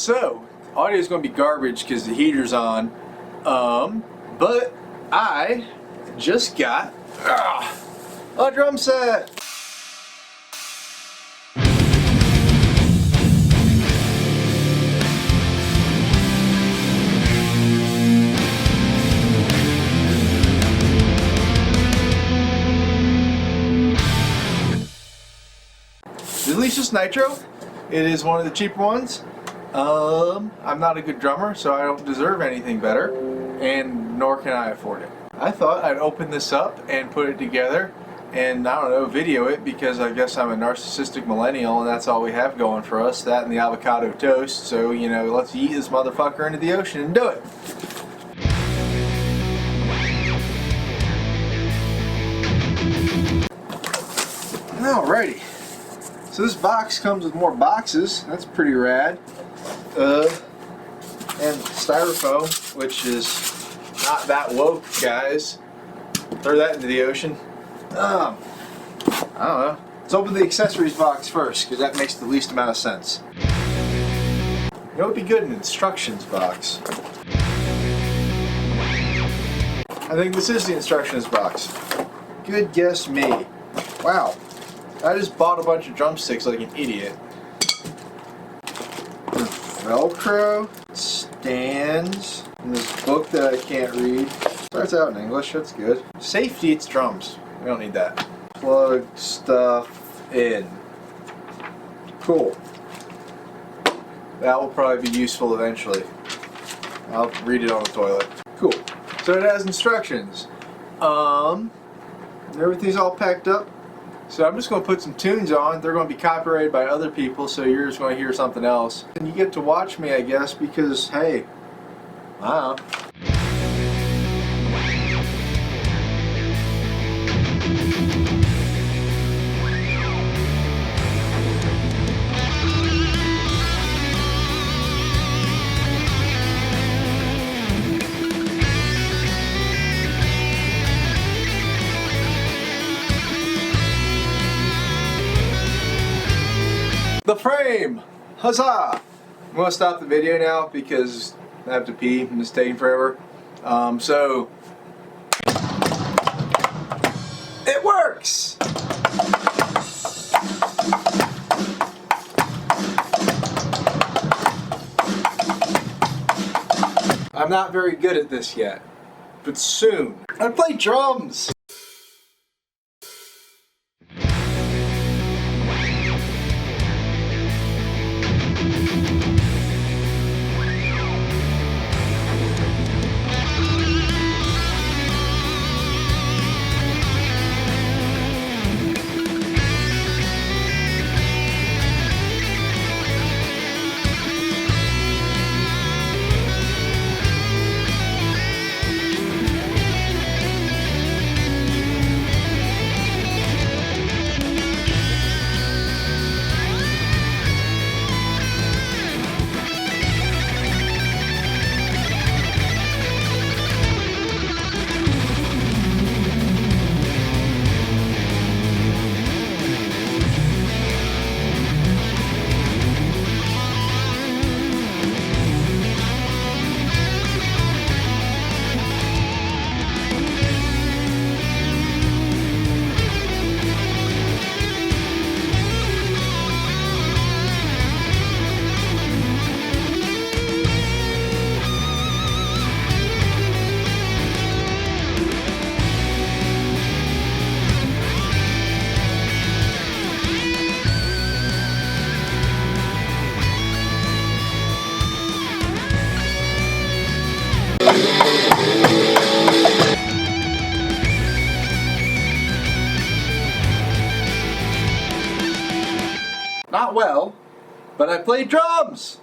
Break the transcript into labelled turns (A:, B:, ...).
A: So, audio is going to be garbage because the heater's on. But I just got a drum set. The Alesis Nitro. It is one of the cheaper ones. I'm not a good drummer, so I don't deserve anything better, and nor can I afford it. I thought I'd open this up and put it together and, I don't know, video it, because I guess I'm a narcissistic millennial and that's all we have going for us, that and the avocado toast. So, you know, let's eat this motherfucker into the ocean and do it. Alrighty. So this box comes with more boxes. That's pretty rad. And styrofoam, which is not that woke, guys. Throw that into the ocean. I don't know. Let's open the accessories box first, because that makes the least amount of sense. You know, it'd be good in an instructions box. I think this is the instructions box. Good guess me. Wow. I just bought a bunch of drumsticks like an idiot. Velcro, stands, and this book that I can't read. Starts out in English, that's good. Safety, it's drums. We don't need that. Plug stuff in. Cool. That will probably be useful eventually. I'll read it on the toilet. Cool. So it has instructions. Everything's all packed up. So I'm just going to put some tunes on. They're going to be copyrighted by other people, so you're just going to hear something else. And you get to watch me, I guess, because, hey, I don't know. The frame! Huzzah! I'm going to stop the video now because I have to pee and it's taking forever. So it works! I'm not very good at this yet, but soon. I play drums! Not well, but I play drums!